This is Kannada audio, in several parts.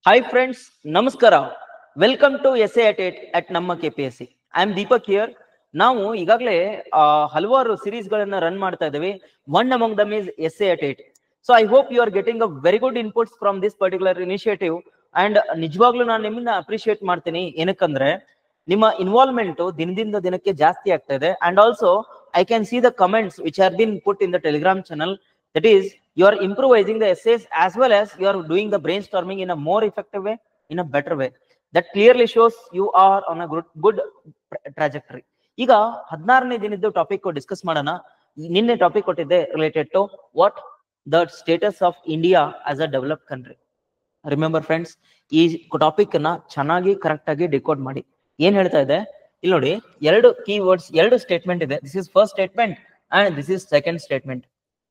Hi friends, Namaskara. Welcome to Essay at 8 at ನಮ್ಮ KPSC. I am Deepak here. ನಾವು ಈಗಾಗಲೇ ಹಲವಾರು ಸೀರೀಸ್ ಗಳನ್ನ ರನ್ ಮಾಡ್ತಾ ಇದ್ದೀವಿ. One among them is Essay at 8. So I hope you are getting a very good inputs from this particular initiative. And ನಿಜವಾಗ್ಲೂ ನಾನು ನಿಮ್ಮನ್ನ ಅಪ್ರಿಶಿಯೇಟ್ ಮಾಡ್ತೀನಿ. ಏನಕ್ಕಂದ್ರೆ ನಿಮ್ಮ ಇನ್ವಾಲ್ವ್ಮೆಂಟ್ ದಿನದಿಂದ ದಿನಕ್ಕೆ ಜಾಸ್ತಿ ಆಗ್ತಾ ಇದೆ. And also I can see the comments which have been put in the Telegram channel. That is, you are improvising the essays as well as you are doing the brainstorming in a more effective way, in a better way. That clearly shows you are on a good trajectory. ಈಗ 16ನೇ ದಿನದ ಟಾಪಿಕ್ ಡಿಸ್ಕಸ್ ಮಾಡೋಣ. ನಿನ್ನೆ ಟಾಪಿಕ್ ಕೊಟ್ಟಿದ್ದೆ related to what the status of India as a developed country. Remember friends, ಈ ಟಾಪಿಕ್ ನ ಚೆನ್ನಾಗಿ ಕರೆಕ್ಟ್ ಆಗಿ ಡಿಕೋಡ್ ಮಾಡಿ. ಏನ್ ಹೇಳ್ತಾ ಇದೆ ಇಲ್ಲಿ ನೋಡಿ, ಎರಡು ಕೀವರ್ಡ್ಸ್, ಎರಡು ಸ್ಟೇಟ್ಮೆಂಟ್ ಇದೆ. This is first statement and this is second statement.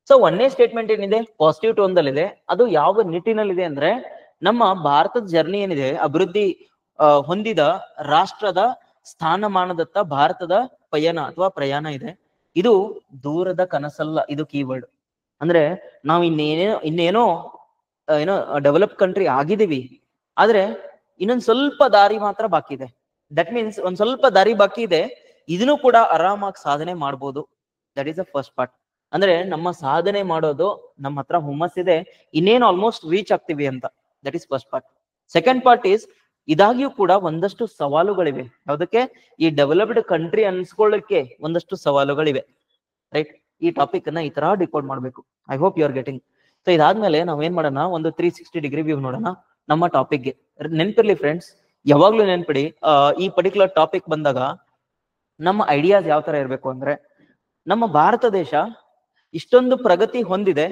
So ಒಂದನೇ ಸ್ಟೇಟ್ಮೆಂಟ್ ಏನಿದೆ ಪಾಸಿಟಿವ್ ಟೋನ್ ದಲ್ಲಿದೆ. ಅದು ಯಾವ ನಿಟ್ಟಿನಲ್ಲಿದೆ ಅಂದ್ರೆ, ನಮ್ಮ ಭಾರತದ ಜರ್ನಿ ಏನಿದೆ, ಅಭಿವೃದ್ಧಿ ಹೊಂದಿದ ರಾಷ್ಟ್ರದ ಸ್ಥಾನಮಾನದತ್ತ ಭಾರತದ ಪಯಣ ಅಥವಾ ಪ್ರಯಾಣ ಇದೆ. ಇದು ದೂರದ ಕನಸಲ್ಲ, ಇದು ಕೀವರ್ಡ್. ಅಂದ್ರೆ ನಾವು ಇನ್ನೇನೋ ಡೆವಲಪ್ ಕಂಟ್ರಿ ಆಗಿದೀವಿ, ಆದ್ರೆ ಇನ್ನೊಂದ್ ಸ್ವಲ್ಪ ದಾರಿ ಮಾತ್ರ ಬಾಕಿ ಇದೆ. ದಟ್ ಮೀನ್ಸ್ ಒಂದ್ ಸ್ವಲ್ಪ ದಾರಿ ಬಾಕಿ ಇದೆ, ಇದನ್ನು ಕೂಡ ಆರಾಮಾಗಿ ಸಾಧನೆ ಮಾಡ್ಬೋದು. That is the first part. ಅಂದ್ರೆ ನಮ್ಮ ಸಾಧನೆ ಮಾಡೋದು ನಮ್ಮ ಹತ್ರ ಹುಮ್ಮಸ್ಸಿದೆ, ಇನ್ನೇನು ಆಲ್ಮೋಸ್ಟ್ ರೀಚ್ ಆಗ್ತೀವಿ ಅಂತ. That is first part. Second part is, ಇದಾಗಿಯೂ ಕೂಡ ಒಂದಷ್ಟು ಸವಾಲುಗಳಿವೆ. ಯಾವುದಕ್ಕೆ? ಈ ಡೆವಲಪ್ಡ್ ಕಂಟ್ರಿ ಅನ್ಸ್ಕೊಳ್ಳಕ್ಕೆ ಒಂದಷ್ಟು ಸವಾಲುಗಳಿವೆ. ರೈಟ್? ಈ ಟಾಪಿಕ್ ಅನ್ನ ಈ ತರ ಡಿಕೋಡ್ ಮಾಡ್ಬೇಕು. I hope you are getting. So ಇದಾದ್ಮೇಲೆ ನಾವ್ ಏನ್ ಮಾಡೋಣ, ಒಂದು 360 ಡಿಗ್ರಿ ವ್ಯೂ ನೋಡೋಣ ನಮ್ಮ ಟಾಪಿಕ್ಗೆ. ನೆನ್ಪಿರ್ಲಿ ಫ್ರೆಂಡ್ಸ್, ಯಾವಾಗ್ಲೂ ನೆನ್ಪಿಡಿ, ಈ ಪರ್ಟಿಕ್ಯುಲರ್ ಟಾಪಿಕ್ ಬಂದಾಗ ನಮ್ಮ ಐಡಿಯಾಸ್ ಯಾವ ತರ ಇರ್ಬೇಕು ಅಂದ್ರೆ, ನಮ್ಮ ಭಾರತ ದೇಶ ಇಷ್ಟೊಂದು ಪ್ರಗತಿ ಹೊಂದಿದೆ,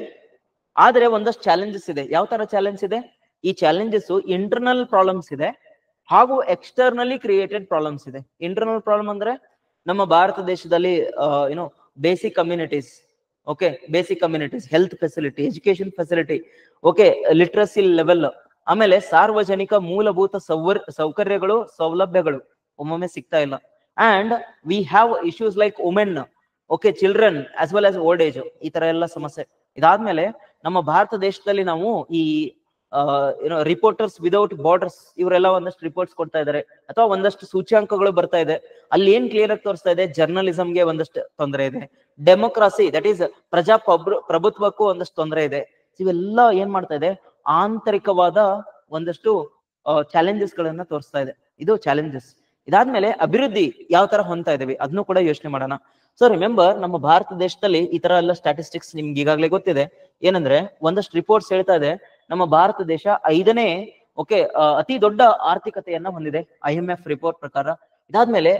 ಆದ್ರೆ ಒಂದಷ್ಟು ಚಾಲೆಂಜಸ್ ಇದೆ. ಯಾವ ತರ ಚಾಲೆಂಜ್ ಇದೆ? ಈ ಚಾಲೆಂಜಸ್ ಇಂಟರ್ನಲ್ ಪ್ರಾಬ್ಲಮ್ಸ್ ಇದೆ ಹಾಗೂ ಎಕ್ಸ್ಟರ್ನಲಿ ಕ್ರಿಯೇಟೆಡ್ ಪ್ರಾಬ್ಲಮ್ಸ್ ಇದೆ. ಇಂಟರ್ನಲ್ ಪ್ರಾಬ್ಲಮ್ ಅಂದ್ರೆ ನಮ್ಮ ಭಾರತ ದೇಶದಲ್ಲಿ basic communities, okay, basic communities, health facility, education facility, okay, literacy level, ಆಮೇಲೆ ಸಾರ್ವಜನಿಕ ಮೂಲಭೂತ ಸೌಕರ್ಯಗಳು, ಸೌಲಭ್ಯಗಳು ಒಮ್ಮೊಮ್ಮೆ ಸಿಗ್ತಾ ಇಲ್ಲ. And we have issues like women, okay, children as well as old age, ಈ ತರ ಎಲ್ಲ ಸಮಸ್ಯೆ. ಇದಾದ್ಮೇಲೆ ನಮ್ಮ ಭಾರತ ದೇಶದಲ್ಲಿ ನಾವು ಈ ರಿಪೋರ್ಟರ್ಸ್ ವಿದೌಟ್ ಬಾರ್ಡರ್ಸ್, ಇವರೆಲ್ಲ ಒಂದಷ್ಟು ರಿಪೋರ್ಟ್ಸ್ ಕೊಡ್ತಾ ಇದಾರೆ, ಅಥವಾ ಒಂದಷ್ಟು ಸೂಚ್ಯಾಂಕಗಳು ಬರ್ತಾ ಇದೆ. ಅಲ್ಲಿ ಏನ್ ಕ್ಲಿಯರ್ ಆಗಿ ತೋರಿಸ್ತಾ ಇದೆ? ಜರ್ನಲಿಸಂಗೆ ಒಂದಷ್ಟು ತೊಂದರೆ ಇದೆ, ಡೆಮೋಕ್ರಸಿ ದಟ್ ಈಸ್ ಪ್ರಭುತ್ವಕ್ಕೂ ಒಂದಷ್ಟು ತೊಂದರೆ ಇದೆ. ಇವೆಲ್ಲ ಏನ್ ಮಾಡ್ತಾ ಇದೆ? ಆಂತರಿಕವಾದ ಒಂದಷ್ಟು ಚಾಲೆಂಜಸ್ ಗಳನ್ನ ತೋರಿಸ್ತಾ ಇದೆ. ಇದು ಚಾಲೆಂಜಸ್. ಇದಾದ್ಮೇಲೆ ಅಭಿವೃದ್ಧಿ ಯಾವ ತರ ಹೊಂದ್ತಾ ಇದೀವಿ ಅದನ್ನು ಕೂಡ ಯೋಚನೆ ಮಾಡೋಣ. ಸೊ ರಿಮೆಂಬರ್, ನಮ್ಮ ಭಾರತ ದೇಶದಲ್ಲಿ ಈ ತರ ಎಲ್ಲ ಸ್ಟಾಟಿಸ್ಟಿಕ್ಸ್ ನಿಮ್ಗೆ ಈಗಾಗಲೇ ಗೊತ್ತಿದೆ. ಏನಂದ್ರೆ, ಒಂದಷ್ಟು ರಿಪೋರ್ಟ್ಸ್ ಹೇಳ್ತಾ ಇದೆ, ನಮ್ಮ ಭಾರತ ದೇಶ 5ನೇ ಅತಿ ದೊಡ್ಡ ಆರ್ಥಿಕತೆಯನ್ನ ಹೊಂದಿದೆ IMF ರಿಪೋರ್ಟ್ ಪ್ರಕಾರ. ಇದಾದ್ಮೇಲೆ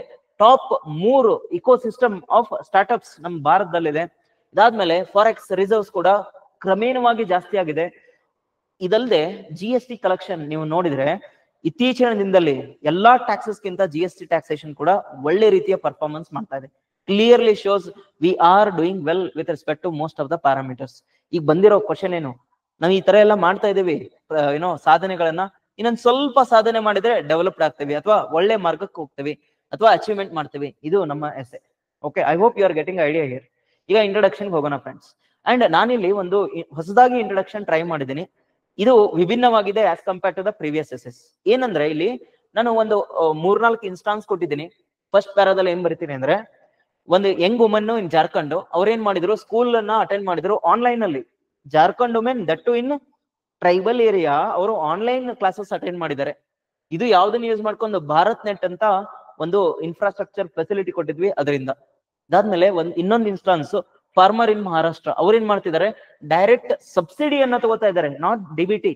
ಟಾಪ್ 3 ಇಕೋಸಿಸ್ಟಮ್ ಆಫ್ ಸ್ಟಾರ್ಟ್ಅಪ್ಸ್ ನಮ್ಮ ಭಾರತದಲ್ಲಿದೆ. ಇದಾದ್ಮೇಲೆ ಫಾರೆಕ್ಸ್ ರಿಸರ್ವ್ಸ್ ಕೂಡ ಕ್ರಮೇಣವಾಗಿ ಜಾಸ್ತಿ ಆಗಿದೆ. ಇದಲ್ಲದೆ GST ಕಲೆಕ್ಷನ್ ನೀವು ನೋಡಿದ್ರೆ, ಇತ್ತೀಚಿನ ದಿನದಲ್ಲಿ ಎಲ್ಲಾ ಟ್ಯಾಕ್ಸಸ್ ಗಿಂತ GST ಟ್ಯಾಕ್ಸೇಷನ್ ಕೂಡ ಒಳ್ಳೆ ರೀತಿಯ ಪರ್ಫಾರ್ಮೆನ್ಸ್ ಮಾಡ್ತಾ ಇದೆ. Clearly shows we are doing well with respect to most of the parameters. ಈಗ ಬಂದಿರೋ ಕ್ವಶನ್ ಏನು, ನಾವು ಈ ತರ ಎಲ್ಲ ಮಾಡ್ತಾ ಇದೀವಿ ಸಾಧನೆಗಳನ್ನ, ಇನ್ನೊಂದ್ ಸ್ವಲ್ಪ ಸಾಧನೆ ಮಾಡಿದ್ರೆ ಡೆವಲಪ್ಡ್ ಆಗ್ತೀವಿ, ಅಥವಾ ಒಳ್ಳೆ ಮಾರ್ಗಕ್ಕೆ ಹೋಗ್ತೀವಿ, ಅಥವಾ ಅಚೀವ್ಮೆಂಟ್ ಮಾಡ್ತೀವಿ. ಇದು ನಮ್ಮ essay. Okay, I hope you are getting idea here. ಈಗ ಇಂಟ್ರೊಡಕ್ಷನ್ ಹೋಗೋಣ ಫ್ರೆಂಡ್ಸ್. ಅಂಡ್ ನಾನಿಲ್ಲಿ ಒಂದು ಹೊಸದಾಗಿ ಇಂಟ್ರೊಡಕ್ಷನ್ ಟ್ರೈ ಮಾಡಿದ್ದೀನಿ. ಇದು ವಿಭಿನ್ನವಾಗಿದೆ as compare to the previous essays. ಏನಂದ್ರೆ, ಇಲ್ಲಿ ನಾನು ಒಂದು 3-4 ಇನ್ಸ್ಟಾನ್ಸ್ ಕೊಟ್ಟಿದ್ದೀನಿ. ಫಸ್ಟ್ ಪ್ಯಾರಾದಲ್ಲಿ ಏನ್ ಬರೀತೀನಿ ಅಂದ್ರೆ, ಒಂದು ಯಂಗ್ ವುಮನ್ ಇನ್ ಜಾರ್ಖಂಡ್, ಅವ್ರೇನ್ ಮಾಡಿದ್ರು, ಸ್ಕೂಲ್ ಅನ್ನ ಅಟೆಂಡ್ ಮಾಡಿದ್ರು ಆನ್ಲೈನ್ ಅಲ್ಲಿ. Jharkhand women, that too in tribal area, ಅವರು ಆನ್ಲೈನ್ ಕ್ಲಾಸಸ್ ಅಟೆಂಡ್ ಮಾಡಿದ್ದಾರೆ. ಇದು ಯಾವ್ದನ್ನ ಯೂಸ್ ಮಾಡ್ಕೊಂಡು? ಭಾರತ್ ನೆಟ್ ಅಂತ ಒಂದು ಇನ್ಫ್ರಾಸ್ಟ್ರಕ್ಚರ್ ಫೆಸಿಲಿಟಿ ಕೊಟ್ಟಿದ್ವಿ, ಅದರಿಂದ. ಅದಾದ್ಮೇಲೆ ಇನ್ನೊಂದು ಇನ್ಸ್ಟಾನ್ಸ್, ಫಾರ್ಮರ್ ಇನ್ ಮಹಾರಾಷ್ಟ್ರ, ಅವ್ರೇನ್ ಮಾಡ್ತಿದ್ದಾರೆ, ಡೈರೆಕ್ಟ್ ಸಬ್ಸಿಡಿಯನ್ನ ತಗೋತಾ ಇದ್ದಾರೆ, ನಾಟ್ DBT,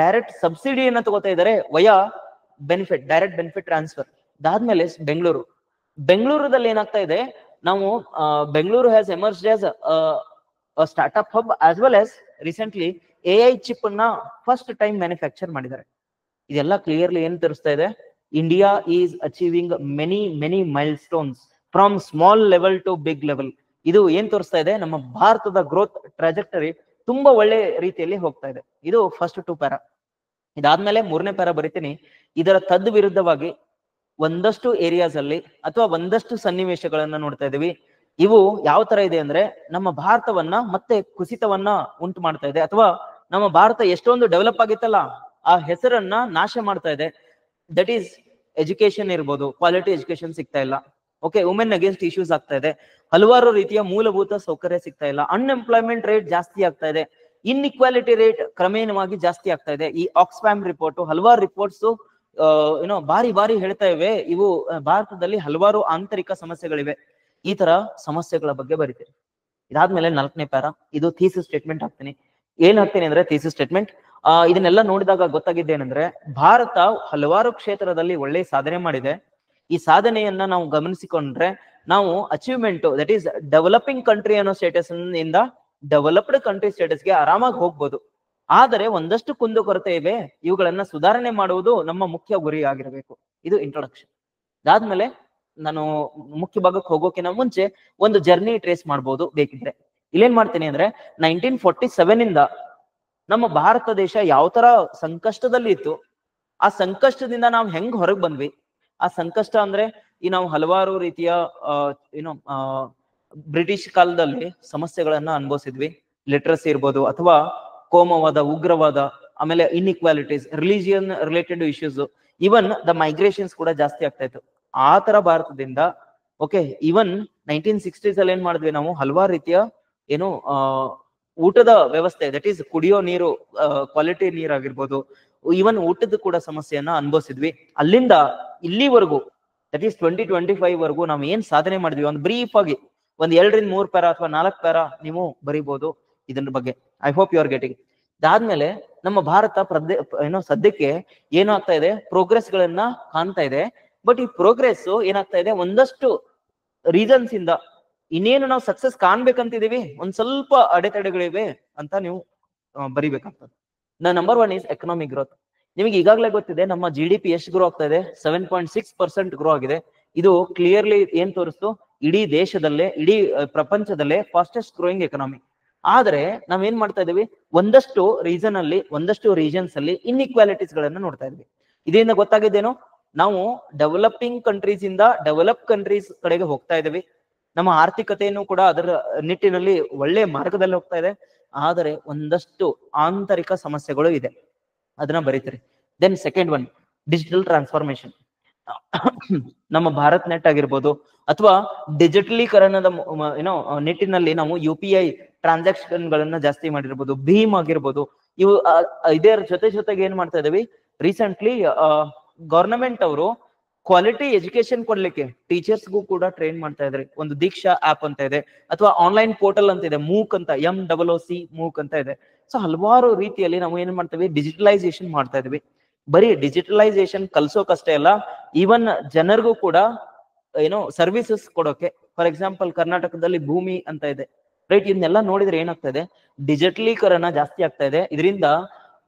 ಡೈರೆಕ್ಟ್ ಸಬ್ಸಿಡಿಯನ್ನ ತಗೋತಾ ಇದ್ದಾರೆ via benefit, direct benefit transfer. ಅದಾದ್ಮೇಲೆ ಬೆಂಗಳೂರಲ್ಲಿ ಏನಾಗ್ತಾ ಇದೆ, ನಾವು Bengaluru has emerged as startup hub as well as recently AI chip ಅನ್ನ ಫಸ್ಟ್ ಟೈಮ್ ಮ್ಯಾನುಫ್ಯಾಕ್ಚರ್ ಮಾಡಿದ್ದಾರೆ. ಇದೆಲ್ಲ ಕ್ಲಿಯರ್ಲಿ ಏನ್ ತೋರಿಸ್ತಾ ಇದೆ? India is achieving many milestones from small level to big level. ಇದು ಏನ್ ತೋರಿಸ್ತಾ ಇದೆ? ನಮ್ಮ ಭಾರತದ ಗ್ರೋತ್ ಟ್ರಾಜೆಕ್ಟರಿ ತುಂಬಾ ಒಳ್ಳೆ ರೀತಿಯಲ್ಲಿ ಹೋಗ್ತಾ ಇದೆ. ಇದು ಫಸ್ಟ್ 2 ಪ್ಯಾರಾ. ಇದಾದ್ಮೇಲೆ 3ನೇ ಪ್ಯಾರಾ ಬರೀತೀನಿ. ಇದರ ತದ್ ವಿರುದ್ಧವಾಗಿ ಒಂದಷ್ಟು ಏರಿಯಾಸ್ ಅಲ್ಲಿ ಅಥವಾ ಒಂದಷ್ಟು ಸನ್ನಿವೇಶಗಳನ್ನ ನೋಡ್ತಾ ಇದೀವಿ. ಇವು ಯಾವ ತರ ಇದೆ ಅಂದ್ರೆ, ನಮ್ಮ ಭಾರತವನ್ನ ಮತ್ತೆ ಕುಸಿತವನ್ನ ಉಂಟು ಮಾಡ್ತಾ ಇದೆ, ಅಥವಾ ನಮ್ಮ ಭಾರತ ಎಷ್ಟೊಂದು ಡೆವಲಪ್ ಆಗಿತ್ತಲ್ಲ, ಆ ಹೆಸರನ್ನ ನಾಶ ಮಾಡ್ತಾ ಇದೆ. ದಟ್ ಈಸ್ ಎಜುಕೇಶನ್ ಇರ್ಬೋದು, ಕ್ವಾಲಿಟಿ ಎಜುಕೇಶನ್ ಸಿಗ್ತಾ ಇಲ್ಲ. ಓಕೆ, ವುಮೆನ್ ಅಗೇನ್ಸ್ಟ್ ಇಶ್ಯೂಸ್ ಆಗ್ತಾ ಇದೆ, ಹಲವಾರು ರೀತಿಯ ಮೂಲಭೂತ ಸೌಕರ್ಯ ಸಿಗ್ತಾ ಇಲ್ಲ, ಅನ್ಎಂಪ್ಲಾಯ್ಮೆಂಟ್ ರೇಟ್ ಜಾಸ್ತಿ ಆಗ್ತಾ ಇದೆ, ಇನ್ಇಕ್ವಾಲಿಟಿ ರೇಟ್ ಕ್ರಮೇಣವಾಗಿ ಜಾಸ್ತಿ ಆಗ್ತಾ ಇದೆ. ಈ ಆಕ್ಸ್ಫ್ಯಾಮ್ ರಿಪೋರ್ಟ್, ಹಲವಾರು ರಿಪೋರ್ಟ್ಸ್ ಬಾರಿ ಬಾರಿ ಹೇಳ್ತಾ ಇವೆ, ಇವು ಭಾರತದಲ್ಲಿ ಹಲವಾರು ಆಂತರಿಕ ಸಮಸ್ಯೆಗಳಿವೆ. ಈ ತರ ಸಮಸ್ಯೆಗಳ ಬಗ್ಗೆ ಬರೀತೀವಿ. ಇದಾದ್ಮೇಲೆ 4ನೇ ಪ್ಯಾರಾ, ಇದು ಥೀಸಿಸ್ ಸ್ಟೇಟ್ಮೆಂಟ್ ಹಾಕ್ತೀನಿ. ಏನ್ ಹಾಕ್ತೀನಿ ಅಂದ್ರೆ ಥೀಸಿಸ್ ಸ್ಟೇಟ್ಮೆಂಟ್. ಇದನ್ನೆಲ್ಲ ನೋಡಿದಾಗ ಗೊತ್ತಾಗಿದ್ದೇನೆಂದ್ರೆ ಭಾರತ ಹಲವಾರು ಕ್ಷೇತ್ರದಲ್ಲಿ ಒಳ್ಳೆ ಸಾಧನೆ ಮಾಡಿದೆ. ಈ ಸಾಧನೆಯನ್ನ ನಾವು ಗಮನಿಸಿಕೊಂಡ್ರೆ ನಾವು achievement, that is developing country ಅನ್ನೋ ಸ್ಟೇಟಸ್ ಇಂದ ಡೆವಲಪ್ಡ್ ಕಂಟ್ರಿ ಸ್ಟೇಟಸ್ಗೆ ಆರಾಮಾಗಿ ಹೋಗ್ಬೋದು. ಆದರೆ ಒಂದಷ್ಟು ಕುಂದುಕೊರತೆ ಇವೆ, ಇವುಗಳನ್ನ ಸುಧಾರಣೆ ಮಾಡುವುದು ನಮ್ಮ ಮುಖ್ಯ ಗುರಿ ಆಗಿರಬೇಕು. ಇದು ಇಂಟ್ರೊಡಕ್ಷನ್. ಅದಾದ್ಮೇಲೆ ನಾನು ಮುಖ್ಯ ಭಾಗಕ್ಕೆ ಹೋಗೋಕಿನ ಮುಂಚೆ ಒಂದು ಜರ್ನಿ ಟ್ರೇಸ್ ಮಾಡ್ಬೋದು ಬೇಕಿದ್ರೆ. ಇಲ್ಲೇನ್ ಮಾಡ್ತೀನಿ ಅಂದ್ರೆ 1947 ಇಂದ ನಮ್ಮ ಭಾರತ ದೇಶ ಯಾವ ತರ ಸಂಕಷ್ಟದಲ್ಲಿ ಇತ್ತು, ಆ ಸಂಕಷ್ಟದಿಂದ ನಾವು ಹೆಂಗ್ ಹೊರಗೆ ಬಂದ್ವಿ. ಆ ಸಂಕಷ್ಟ ಅಂದ್ರೆ ಈ ನಾವು ಹಲವಾರು ರೀತಿಯ ಬ್ರಿಟಿಷ್ ಕಾಲದಲ್ಲಿ ಸಮಸ್ಯೆಗಳನ್ನ ಅನುಭವಿಸಿದ್ವಿ. ಲಿಟ್ರಸಿ ಇರ್ಬೋದು, ಅಥವಾ ಕೋಮವಾದ, ಉಗ್ರವಾದ, ಆಮೇಲೆ inequalities, religion related issues, even the migrations ಕೂಡ ಜಾಸ್ತಿ ಆಗ್ತಾ ಇತ್ತು. ಆ ತರ ಭಾರತದಿಂದ ಓಕೆ, ಇವನ್ 1960s ಅಲ್ಲಿ ಏನ್ ಮಾಡಿದ್ವಿ ನಾವು, ಹಲವಾರು ರೀತಿಯ ಊಟದ ವ್ಯವಸ್ಥೆ, ದಟ್ ಈಸ್ ಕುಡಿಯೋ ನೀರು, ಕ್ವಾಲಿಟಿ ನೀರಾಗಿರ್ಬೋದು, ಇವನ್ ಊಟದ ಕೂಡ ಸಮಸ್ಯೆಯನ್ನ ಅನುಭವಿಸಿದ್ವಿ. ಅಲ್ಲಿಂದ ಇಲ್ಲಿವರೆಗೂ, ದಟ್ ಈಸ್ 2025 ವರೆಗೂ ನಾವು ಏನ್ ಸಾಧನೆ ಮಾಡಿದ್ವಿ, ಒಂದು ಬ್ರೀಫ್ ಆಗಿ ಒಂದ್ 2 ರಿಂದ 3 ಪ್ಯಾರಾ ಅಥವಾ 4 ಪ್ಯಾರಾ ನೀವು ಬರೀಬಹುದು ಇದ್ರ ಬಗ್ಗೆ. I hope you are getting. ಅದಾದ್ಮೇಲೆ ನಮ್ಮ ಭಾರತ ಸದ್ಯಕ್ಕೆ ಏನಾಗ್ತಾ ಇದೆ, ಪ್ರೋಗ್ರೆಸ್ ಗಳನ್ನ ಕಾಣ್ತಾ ಇದೆ. ಬಟ್ ಈ ಪ್ರೋಗ್ರೆಸ್ ಏನಾಗ್ತಾ ಇದೆ, ಒಂದಷ್ಟು ರೀಸನ್ಸ್ ಇಂದ ಇನ್ನೇನು ನಾವು ಸಕ್ಸಸ್ ಕಾಣ್ಬೇಕಂತಿದೀವಿ, ಒಂದ್ ಸ್ವಲ್ಪ ಅಡೆತಡೆಗಳಿವೆ ಅಂತ ನೀವು ಬರಿಬೇಕಾಗ್ತದೆ. Number 1 is economic growth. ನಿಮಗೆ ಈಗಾಗಲೇ ಗೊತ್ತಿದೆ ನಮ್ಮ GDP ಎಷ್ಟು ಗ್ರೋ ಆಗ್ತಾ ಇದೆ, 7.6% ಗ್ರೋ ಆಗಿದೆ. ಇದು ಕ್ಲಿಯರ್ಲಿ ಏನ್ ತೋರಿಸ್ತು, ಇಡೀ ದೇಶದಲ್ಲೇ, ಇಡೀ ಪ್ರಪಂಚದಲ್ಲೇ ಫಾಸ್ಟೆಸ್ಟ್ ಗ್ರೋಯಿಂಗ್ ಎಕನಾಮಿ. ಆದ್ರೆ ನಾವೇನ್ ಮಾಡ್ತಾ ಇದೀವಿ, ಒಂದಷ್ಟು ರೀಸನ್ ಅಲ್ಲಿ, ಒಂದಷ್ಟು ರೀಜನ್ಸ್ ಅಲ್ಲಿ ಇನ್ಇಕ್ವಾಲಿಟೀಸ್ ಗಳನ್ನ ನೋಡ್ತಾ ಇದ್ವಿ. ಇದರಿಂದ ಗೊತ್ತಾಗಿದ್ದೇನು, ನಾವು ಡೆವಲಪಿಂಗ್ ಕಂಟ್ರೀಸ್ ಇಂದ ಡೆವಲಪ್ ಕಂಟ್ರೀಸ್ ಕಡೆಗೆ ಹೋಗ್ತಾ ಇದೀವಿ. ನಮ್ಮ ಆರ್ಥಿಕತೆಯನ್ನು ಕೂಡ ಅದರ ನಿಟ್ಟಿನಲ್ಲಿ ಒಳ್ಳೆ ಮಾರ್ಗದಲ್ಲಿ ಹೋಗ್ತಾ ಇದೆ. ಆದರೆ ಒಂದಷ್ಟು ಆಂತರಿಕ ಸಮಸ್ಯೆಗಳು ಇದೆ, ಅದನ್ನ ಬರೀತೀರಿ. Then second one, digital transformation. ನಮ್ಮ ಭಾರತ್ ನೆಟ್ ಆಗಿರ್ಬೋದು, ಅಥವಾ ಡಿಜಿಟಲೀಕರಣದ ನಿಟ್ಟಿನಲ್ಲಿ ನಾವು UPI ಟ್ರಾನ್ಸಾಕ್ಷನ್ ಗಳನ್ನ ಜಾಸ್ತಿ ಮಾಡಿರ್ಬೋದು, ಭೀಮ್ ಆಗಿರ್ಬೋದು. ಇವು ಇದರ ಜೊತೆಗೆ ಏನ್ ಮಾಡ್ತಾ ಇದೀವಿ, ರೀಸೆಂಟ್ಲಿ ಗವರ್ನಮೆಂಟ್ ಅವರು ಕ್ವಾಲಿಟಿ ಎಜುಕೇಶನ್ ಕೊಡ್ಲಿಕ್ಕೆ ಟೀಚರ್ಸ್ಗೂ ಕೂಡ ಟ್ರೈನ್ ಮಾಡ್ತಾ ಇದ್ರಿ. ಒಂದು ದೀಕ್ಷಾ ಆಪ್ ಅಂತ ಇದೆ, ಅಥವಾ ಆನ್ಲೈನ್ ಪೋರ್ಟಲ್ ಅಂತ ಇದೆ, ಮೂಕ್ ಅಂತ, MOOC ಮೂಕ್ ಅಂತ ಇದೆ. ಸೊ ಹಲವಾರು ರೀತಿಯಲ್ಲಿ ನಾವು ಏನ್ ಮಾಡ್ತೀವಿ, ಡಿಜಿಟಲೈಸೇಷನ್ ಮಾಡ್ತಾ ಇದೀವಿ. ಬರೀ ಡಿಜಿಟಲೈಸೇಷನ್ ಕಲ್ಸೋಕಷ್ಟೇ ಅಲ್ಲ, ಈವನ್ ಜನರಿಗೂ ಕೂಡ ಸರ್ವಿಸಸ್ ಕೊಡೋಕೆ. ಫಾರ್ ಎಕ್ಸಾಂಪಲ್ ಕರ್ನಾಟಕದಲ್ಲಿ ಭೂಮಿ ಅಂತ ಇದೆ, ರೈಟ್? ಇದನ್ನೆಲ್ಲ ನೋಡಿದ್ರೆ ಏನಾಗ್ತಾ ಇದೆ, ಡಿಜಿಟಲೀಕರಣ ಜಾಸ್ತಿ ಆಗ್ತಾ ಇದೆ. ಇದರಿಂದ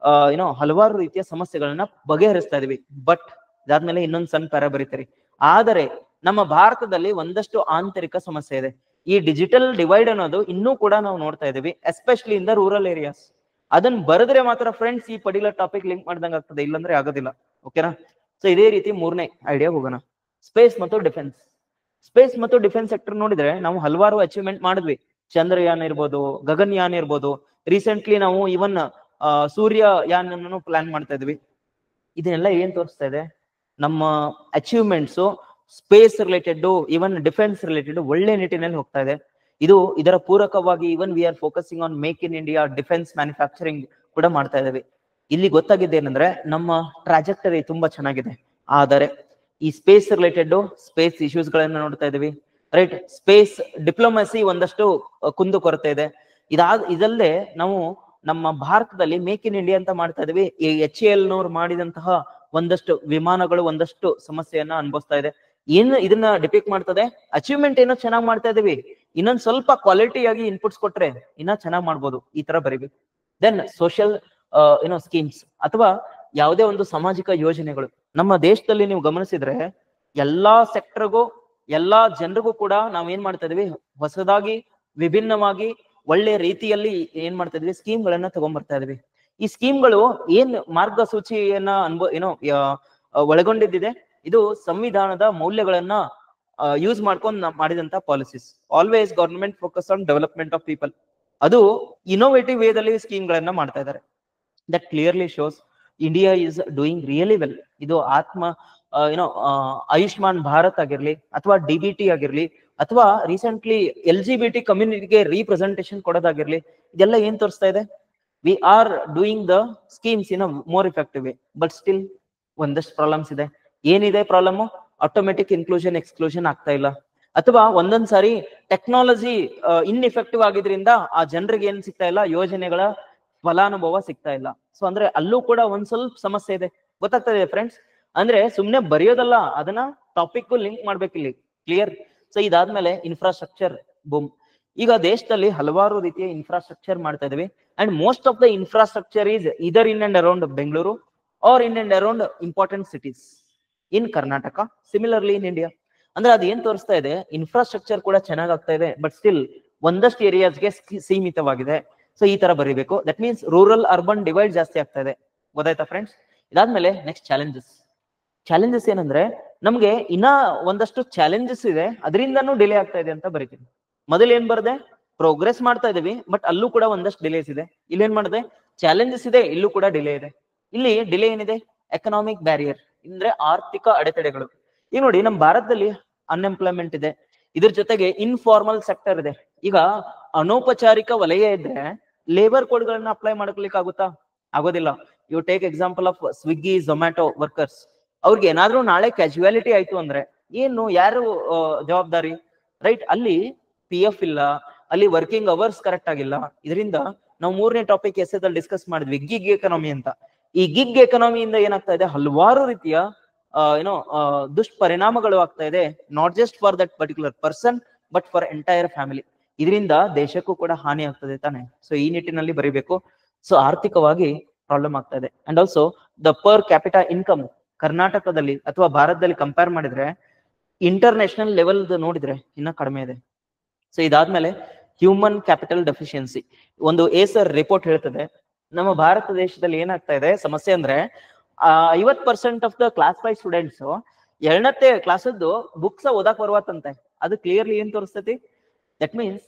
ಹಲವಾರು ರೀತಿಯ ಸಮಸ್ಯೆಗಳನ್ನ ಬಗೆಹರಿಸ್ತಾ ಇದೀವಿ. ಬಟ್ ಅದಾದ್ಮೇಲೆ ಇನ್ನೊಂದು ಸಣ್ಣ ಪ್ಯಾರಾ ಬರೀತೀರಿ. ಆದರೆ ನಮ್ಮ ಭಾರತದಲ್ಲಿ ಒಂದಷ್ಟು ಆಂತರಿಕ ಸಮಸ್ಯೆ ಇದೆ. ಈ ಡಿಜಿಟಲ್ ಡಿವೈಡ್ ಅನ್ನೋದು ಇನ್ನೂ ಕೂಡ ನಾವು ನೋಡ್ತಾ ಇದೀವಿ, especially in the rural areas. ಅದನ್ನ ಬರೆದ್ರೆ ಮಾತ್ರ ಫ್ರೆಂಡ್ಸ್ ಈ ಪರ್ಟಿಕ್ಯುಲರ್ ಟಾಪಿಕ್ ಲಿಂಕ್ ಮಾಡ್ದಂಗ ಆಗ್ತದೆ, ಇಲ್ಲಾಂದ್ರೆ ಆಗೋದಿಲ್ಲ. ಓಕೆನಾ? ಸೊ ಇದೇ ರೀತಿ 3ನೇ ಐಡಿಯಾ ಹೋಗೋಣ, ಸ್ಪೇಸ್ ಮತ್ತು ಡಿಫೆನ್ಸ್. ಸ್ಪೇಸ್ ಮತ್ತು ಡಿಫೆನ್ಸ್ ಸೆಕ್ಟರ್ ನೋಡಿದ್ರೆ ನಾವು ಹಲವಾರು ಅಚೀವ್ಮೆಂಟ್ ಮಾಡಿದ್ವಿ. ಚಂದ್ರಯಾನ್ ಇರ್ಬೋದು, ಗಗನಯಾನ್ ಇರ್ಬೋದು. ರೀಸೆಂಟ್ಲಿ ನಾವು ಇವನ್ ಸೂರ್ಯಯಾನ್ ಅನ್ನು ಪ್ಲಾನ್ ಮಾಡ್ತಾ ಇದ್ವಿ. ಇದನ್ನೆಲ್ಲ ಏನ್ ತೋರಿಸ್ತಾ ಇದೆ, ನಮ್ಮ ಅಚೀವ್ಮೆಂಟ್ಸ್ ಸ್ಪೇಸ್ ರಿಲೇಟೆಡ್, ಇವನ್ ಡಿಫೆನ್ಸ್ ರಿಲೇಟೆಡ್ ಒಳ್ಳೆ ನಿಟ್ಟಿನಲ್ಲಿ ಹೋಗ್ತಾ ಇದೆ. ಇದರ ಪೂರಕವಾಗಿ ಇವನ್ we are focusing on make in India defence manufacturing ಕೂಡ ಮಾಡ್ತಾ ಇದ್ದೇವೆ. ಇಲ್ಲಿ ಗೊತ್ತಾಗಿದ್ದೇನೆಂದ್ರೆ ನಮ್ಮ ಟ್ರಾಜೆಕ್ಟರಿ ತುಂಬಾ ಚೆನ್ನಾಗಿದೆ. ಆದರೆ ಈ ಸ್ಪೇಸ್ ರಿಲೇಟೆಡ್, ಸ್ಪೇಸ್ ಇಶ್ಯೂಸ್ ಗಳನ್ನ ನೋಡ್ತಾ ಇದೀವಿ, ರೈಟ್? ಸ್ಪೇಸ್ ಡಿಪ್ಲೊಮಸಿ ಒಂದಷ್ಟು ಕುಂದು ಕೊರತೆ ಇದೆ. ಇದಲ್ಲದೆ ನಾವು ನಮ್ಮ ಭಾರತದಲ್ಲಿ ಮೇಕ್ ಇನ್ ಇಂಡಿಯಾ ಅಂತ ಮಾಡ್ತಾ ಇದೀವಿ. ಈ HAL ನವರು ಮಾಡಿದಂತಹ ಒಂದಷ್ಟು ವಿಮಾನಗಳು ಒಂದಷ್ಟು ಸಮಸ್ಯೆಯನ್ನ ಅನುಭವಿಸ್ತಾ ಇದೆ. ಇದನ್ನ ಡಿಪಿಕ್ಟ್ ಮಾಡ್ತದೆ. ಅಚೀವ್ಮೆಂಟ್ ಏನೋ ಚೆನ್ನಾಗಿ ಮಾಡ್ತಾ ಇದೀವಿ, ಇನ್ನೊಂದ್ ಸ್ವಲ್ಪ ಕ್ವಾಲಿಟಿಯಾಗಿ ಇನ್ಪುಟ್ಸ್ ಕೊಟ್ರೆ ಇನ್ನ ಚೆನ್ನಾಗಿ ಮಾಡ್ಬೋದು. ಈ ತರ ಬರೀಬೇಕು. ದೆನ್ ಸೋಷಿಯಲ್ ಸ್ಕೀಮ್ಸ್, ಅಥವಾ ಯಾವುದೇ ಒಂದು ಸಾಮಾಜಿಕ ಯೋಜನೆಗಳು. ನಮ್ಮ ದೇಶದಲ್ಲಿ ನೀವು ಗಮನಿಸಿದ್ರೆ ಎಲ್ಲಾ ಸೆಕ್ಟರ್ಗೂ, ಎಲ್ಲಾ ಜನರಿಗೂ ಕೂಡ ನಾವ್ ಏನ್ ಮಾಡ್ತಾ ಇದೀವಿ, ಹೊಸದಾಗಿ ವಿಭಿನ್ನವಾಗಿ ಒಳ್ಳೆ ರೀತಿಯಲ್ಲಿ ಏನ್ ಮಾಡ್ತಾ ಇದೀವಿ, ಸ್ಕೀಮ್ ಗಳನ್ನ ತಗೊಂಡ್ಬರ್ತಾ ಇದೀವಿ. ಈ ಸ್ಕೀಮ್ಗಳು ಏನ್ ಮಾರ್ಗಸೂಚಿಯನ್ನ ಒಳಗೊಂಡಿದ್ದಿದೆ, ಇದು ಸಂವಿಧಾನದ ಮೌಲ್ಯಗಳನ್ನ ಯೂಸ್ ಮಾಡ್ಕೊಂಡು ಮಾಡಿದಂತ policies. Always government focus on development of people. ಅದು ಇನೋವೇಟಿವ್ ವೇದಲ್ಲಿ ಸ್ಕೀಮ್ ಗಳನ್ನ ಮಾಡ್ತಾ ಇದ್ದಾರೆ. That clearly shows India is doing really well. ಇದು ಆತ್ಮ ಆಯುಷ್ಮಾನ್ ಭಾರತ್ ಆಗಿರ್ಲಿ ಅಥವಾ DBT ಆಗಿರ್ಲಿ ಅಥವಾ ರೀಸೆಂಟ್ಲಿ LGBT ಕಮ್ಯುನಿಟಿಗೆ ರೀಪ್ರೆಸೆಂಟೇಷನ್ ಕೊಡೋದಾಗಿರ್ಲಿ, ಇದೆಲ್ಲ ಏನ್ ತೋರಿಸ್ತಾ ಇದೆ? V are doing the schemes in a more effective way. But still ಒಂದಷ್ಟು ಪ್ರಾಬ್ಲಮ್ಸ್ ಇದೆ. ಏನಿದೆ ಪ್ರಾಬ್ಲಮ್? ಆಟೋಮೆಟಿಕ್ ಇನ್ಕ್ಲೂಷನ್ ಎಕ್ಸ್ಕ್ಲೂಷನ್ ಆಗ್ತಾ ಇಲ್ಲ, ಅಥವಾ ಒಂದೊಂದ್ ಸಾರಿ ಟೆಕ್ನಾಲಜಿ ಇನ್ಎಫೆಕ್ಟಿವ್ ಆಗಿದ್ರಿಂದ ಆ ಜನರಿಗೆ ಏನ್ ಸಿಗ್ತಾ ಇಲ್ಲ, ಯೋಜನೆಗಳ ಫಲಾನುಭವ ಸಿಗ್ತಾ ಇಲ್ಲ. ಸೊ ಅಂದ್ರೆ ಅಲ್ಲೂ ಕೂಡ ಒಂದ್ ಸ್ವಲ್ಪ ಸಮಸ್ಯೆ ಇದೆ. ಗೊತ್ತಾಗ್ತದೆ ಫ್ರೆಂಡ್ಸ್? ಅಂದ್ರೆ ಸುಮ್ನೆ ಬರೆಯೋದಲ್ಲ, ಅದನ್ನ ಟಾಪಿಕ್ ಲಿಂಕ್ ಮಾಡ್ಬೇಕಿಲ್ಲಿ. ಕ್ಲಿಯರ್? ಸೊ ಇದಾದ್ಮೇಲೆ ಇನ್ಫ್ರಾಸ್ಟ್ರಕ್ಚರ್ ಬೂಮ್. ಈಗ ದೇಶದಲ್ಲಿ ಹಲವಾರು ರೀತಿಯ ಇನ್ಫ್ರಾಸ್ಟ್ರಕ್ಚರ್ ಮಾಡ್ತಾ ಇದೀವಿ. And most of the infrastructure is either in and around Bengaluru or in and around important cities in Karnataka, similarly in India. ಅಂದ್ರೆ ಅದ್ ಏನ್ ತೋರಿಸ್ತಾ ಇದೆ? ಇನ್ಫ್ರಾಸ್ಟ್ರಕ್ಚರ್ ಕೂಡ ಚೆನ್ನಾಗ್ ಆಗ್ತಾ ಇದೆ, ಬಟ್ ಸ್ಟಿಲ್ ಒಂದಷ್ಟು ಏರಿಯಾಸ್ಗೆ ಸೀಮಿತವಾಗಿದೆ. ಸೊ ಈ ತರ ಬರೀಬೇಕು. That means rural urban divide ಜಾಸ್ತಿ ಆಗ್ತಾ ಇದೆ. ಗೊತ್ತಾಯ್ತಾ ಫ್ರೆಂಡ್ಸ್? ಇದಾದ್ಮೇಲೆ ನೆಕ್ಸ್ಟ್ ಚಾಲೆಂಜಸ್ ಏನಂದ್ರೆ, ನಮ್ಗೆ ಇನ್ನ ಒಂದಷ್ಟು ಚಾಲೆಂಜಸ್ ಇದೆ, ಅದರಿಂದನೂ ಡಿಲೇ ಆಗ್ತಾ ಇದೆ ಅಂತ ಬರೀತೀನಿ. ಮೊದಲು ಏನ್ ಬರ್ದೆ? ಪ್ರೋಗ್ರೆಸ್ ಮಾಡ್ತಾ ಇದೀವಿ, ಬಟ್ ಅಲ್ಲೂ ಕೂಡ ಒಂದಷ್ಟು ಡಿಲೇಸ್ ಇದೆ. ಇಲ್ಲೇನ್ ಮಾಡಿದೆ? ಚಾಲೆಂಜಸ್ ಇದೆ, ಇಲ್ಲೂ ಕೂಡ ಡಿಲೇ ಇದೆ. ಇಲ್ಲಿ ಡಿಲೇ ಏನಿದೆ? ಎಕನಾಮಿಕ್ ಬ್ಯಾರಿಯರ್, ಅಂದ್ರೆ ಆರ್ಥಿಕ ಅಡೆತಡೆಗಳು. ಈಗ ನೋಡಿ, ನಮ್ಮ ಭಾರತದಲ್ಲಿ ಅನ್ಎಂಪ್ಲಾಯ್ಮೆಂಟ್ ಇದೆ, ಇದ್ರ ಜೊತೆಗೆ ಇನ್ಫಾರ್ಮಲ್ ಸೆಕ್ಟರ್ ಇದೆ. ಈಗ ಅನೌಪಚಾರಿಕ ವಲಯ ಇದ್ರೆ ಲೇಬರ್ ಕೋಡ್ ಗಳನ್ನ ಅಪ್ಲೈ ಮಾಡ್ಕೊಲಿಕ್ಕೆ ಆಗುತ್ತಾ? ಆಗೋದಿಲ್ಲ. You take example of Swiggy, Zomato workers. ಅವ್ರಿಗೆ ಏನಾದ್ರೂ ನಾಳೆ ಕ್ಯಾಶುಯಾಲಿಟಿ ಆಯ್ತು ಅಂದ್ರೆ ಏನು, ಯಾರು ಜವಾಬ್ದಾರಿ? ರೈಟ್? ಅಲ್ಲಿ PF ಇಲ್ಲ, ಅಲ್ಲಿ ವರ್ಕಿಂಗ್ ಅವರ್ಸ್ ಕರೆಕ್ಟ್ ಆಗಿಲ್ಲ. ಇದರಿಂದ ನಾವು 3ನೇ ಟಾಪಿಕ್ ಎಸ್ಎದಲ್ಲಿ ಡಿಸ್ಕಸ್ ಮಾಡಿದ್ವಿ, ಗಿಗ್ ಎಕನಾಮಿ ಅಂತ. ಈ ಗಿಗ್ ಎಕನಾಮಿಯಿಂದ ಏನಾಗ್ತಾ ಇದೆ? ಹಲವಾರು ರೀತಿಯ ದುಷ್ಪರಿಣಾಮಗಳು ಆಗ್ತಾ ಇದೆ. Not just for that particular person, but for entire family. ಇದರಿಂದ ದೇಶಕ್ಕೂ ಕೂಡ ಹಾನಿ ಆಗ್ತದೆ ತಾನೆ. ಸೊ ಈ ನಿಟ್ಟಿನಲ್ಲಿ ಬರೀಬೇಕು. ಸೊ ಆರ್ಥಿಕವಾಗಿ ಪ್ರಾಬ್ಲಮ್ ಆಗ್ತಾ ಇದೆ. And also the per capita income ಕರ್ನಾಟಕದಲ್ಲಿ ಅಥವಾ ಭಾರತದಲ್ಲಿ ಕಂಪೇರ್ ಮಾಡಿದ್ರೆ ಇಂಟರ್ನ್ಯಾಷನಲ್ ಲೆವೆಲ್ ನೋಡಿದ್ರೆ ಇನ್ನ ಕಡಿಮೆ ಇದೆ. ಸೊ ಇದಾದ್ಮೇಲೆ ಹ್ಯೂಮನ್ ಕ್ಯಾಪಿಟಲ್ ಡೆಫಿಷಿಯನ್ಸಿ. ಒಂದು ಏಸರ್ ರಿಪೋರ್ಟ್ ಹೇಳ್ತದೆ, ನಮ್ಮ ಭಾರತ ದೇಶದಲ್ಲಿ ಏನಾಗ್ತಾ ಇದೆ ಸಮಸ್ಯೆ ಅಂದ್ರೆ, 50% ಆಫ್ ದ ಕ್ಲಾಸ್ 5 ಸ್ಟೂಡೆಂಟ್ಸ್ 2ನೇ ಕ್ಲಾಸದ್ದು ಬುಕ್ಸ್ ಓದಾಕ್ ಬರುವತ್ತಂತೆ. ಅದು ಕ್ಲಿಯರ್ಲಿ ಏನ್ ತೋರಿಸ್ತೈತಿ? That means